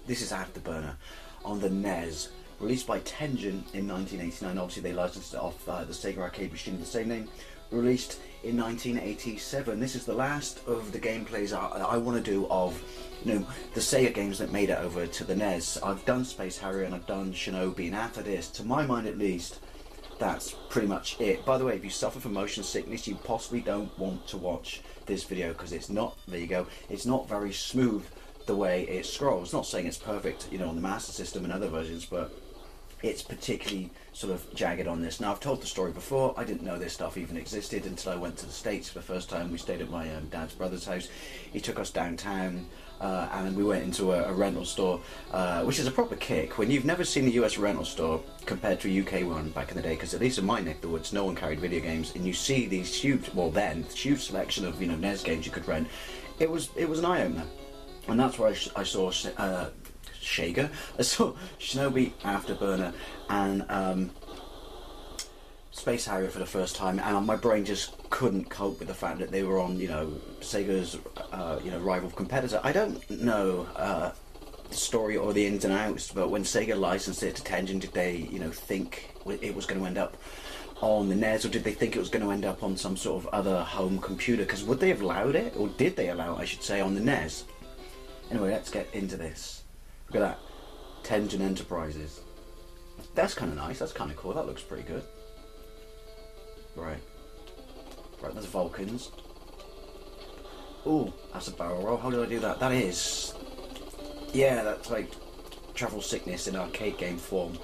This is Afterburner on the NES, released by Tengen in 1989. Obviously they licensed it off the Sega arcade machine of the same name, released in 1987. This is the last of the gameplays I want to do of, you know, the Sega games that made it over to the NES. I've done Space Harrier and I've done Shinobi, and after this, to my mind at least, that's pretty much it. By the way, if you suffer from motion sickness, you possibly don't want to watch this video, because it's not, there you go, it's not very smooth the way it scrolls. Not saying it's perfect, you know, on the Master System and other versions, but it's particularly sort of jagged on this. Now, I've told the story before. I didn't know this stuff even existed until I went to the States for the first time. We stayed at my dad's brother's house. He took us downtown and we went into a rental store, which is a proper kick when you've never seen a US rental store compared to a UK one back in the day, because at least in my neck of the woods no one carried video games, and you see these huge, well then, huge selection of, you know, NES games you could rent. It was an eye-opener, and that's where I saw SEGA. I saw Shinobi, Afterburner, and Space Harrier for the first time, and my brain just couldn't cope with the fact that they were on, you know, Sega's, you know, rival competitor. I don't know the story or the ins and outs, but when Sega licensed it to Tengen, did they, you know, think it was going to end up on the NES, or did they think it was going to end up on some sort of other home computer? Because would they have allowed it, or did they allow it, I should say, on the NES? Anyway, let's get into this. Look at that, Tengen Enterprises. That's kind of nice, that's kind of cool, that looks pretty good. Right, there's Vulcans. Ooh, that's a barrel roll. How did I do that? That is, yeah, that's like travel sickness in arcade game form.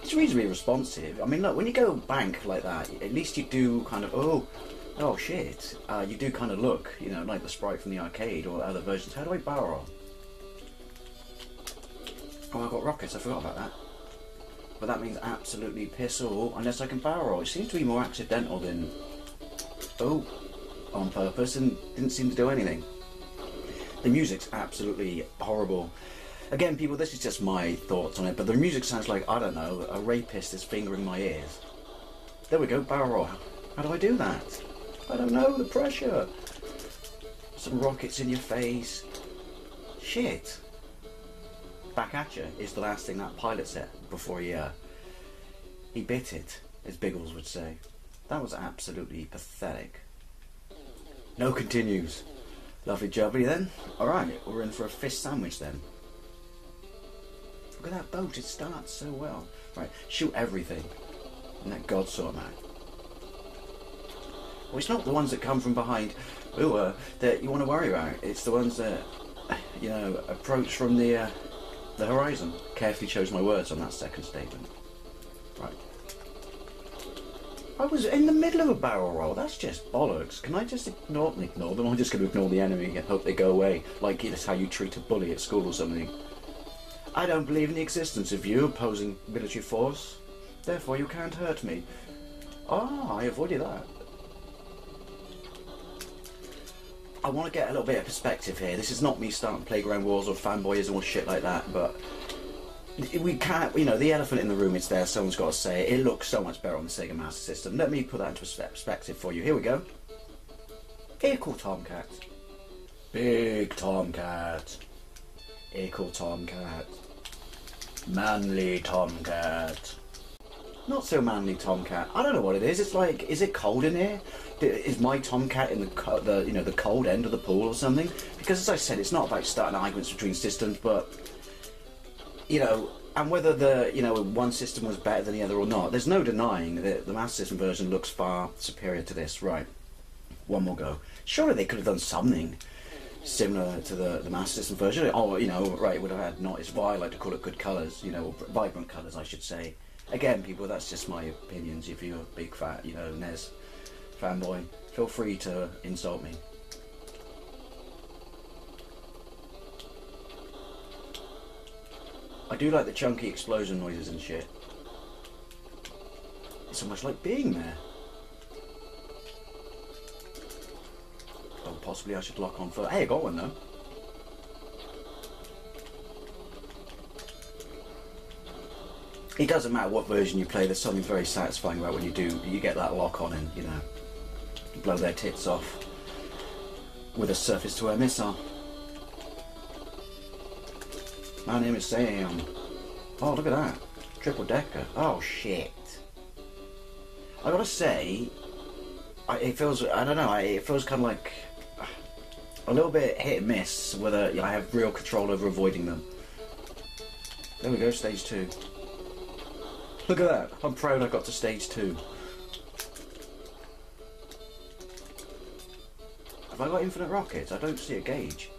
It's reasonably responsive. I mean, look, when you go bank like that, at least you do kind of, oh shit, you do kind of look, you know, like the sprite from the arcade or other versions. How do I barrel roll? Oh, I got rockets, I forgot about that. But that means absolutely piss all unless I can barrel roll. It seems to be more accidental than, on purpose, and didn't seem to do anything. The music's absolutely horrible. Again, people, this is just my thoughts on it, but the music sounds like, I don't know, a rapist is fingering my ears. There we go, barrel roll. How do I do that? I don't know, the pressure. Some rockets in your face. Shit. Back at you is the last thing that pilot said before he bit it, as Biggles would say. That was absolutely pathetic. No continues. Lovely jubbly then. Alright, we're in for a fish sandwich then. Look at that boat, it starts so well. Right, shoot everything. And let God sort them out. Well, it's not the ones that come from behind that you want to worry about. It's the ones that, you know, approach from the horizon. Carefully chose my words on that second statement. Right. I was in the middle of a barrel roll. That's just bollocks. Can I just ignore them? I'm just going to ignore the enemy and hope they go away. Like that's how you treat a bully at school or something. I don't believe in the existence of you opposing military force. Therefore you can't hurt me. Ah, I avoided that. I want to get a little bit of perspective here. This is not me starting playground wars or fanboyism or shit like that, but we can't, you know, the elephant in the room is there, someone's got to say it. It looks so much better on the Sega Master System. Let me put that into perspective for you. Here we go. Equal Tomcat. Big Tomcat. Equal Tomcat. Manly Tomcat. Not so manly Tomcat. I don't know what it is. It's like, is it cold in here? Is my Tomcat in the you know, the cold end of the pool or something? Because as I said, it's not about starting arguments between systems, but you know, and whether the, you know, one system was better than the other or not, there's no denying that the Master System version looks far superior to this. Right, one more go. Surely they could have done something similar to the Master System version. Oh, you know, right, it would have had, not as what I like to call it, good colours, you know, vibrant colours, I should say. Again, people, that's just my opinions. If you're a big fat, you know, NES fanboy, feel free to insult me. I do like the chunky explosion noises and shit. It's so much like being there. Oh, possibly I should lock on for... Hey, I got one though. It doesn't matter what version you play, there's something very satisfying about when you get that lock on and, you know, blow their tits off with a surface to air missile. My name is Sam. Oh, look at that. Triple decker. Oh, shit. I gotta say, it feels, I don't know, it feels kind of like a little bit hit and miss whether I have real control over avoiding them. There we go, stage 2. Look at that. I'm proud I got to stage 2. Have I got infinite rockets? I don't see a gauge.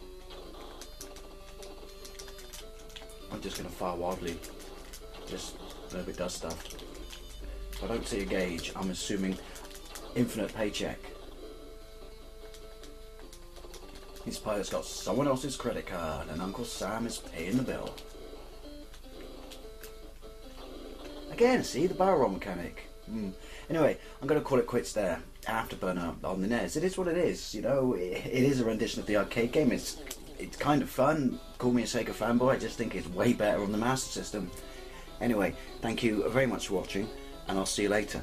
I'm just going to fire wildly. Just hope it does stuff. If I don't see a gauge, I'm assuming infinite paycheck. This pilot's got someone else's credit card and Uncle Sam is paying the bill. Again, see, the barrel roll mechanic. Anyway, I'm going to call it quits there after Burner on the NES. It is what it is, you know, it is a rendition of the arcade game. It's kind of fun. Call me a Sega fanboy, I just think it's way better on the Master System. Anyway, thank you very much for watching, and I'll see you later.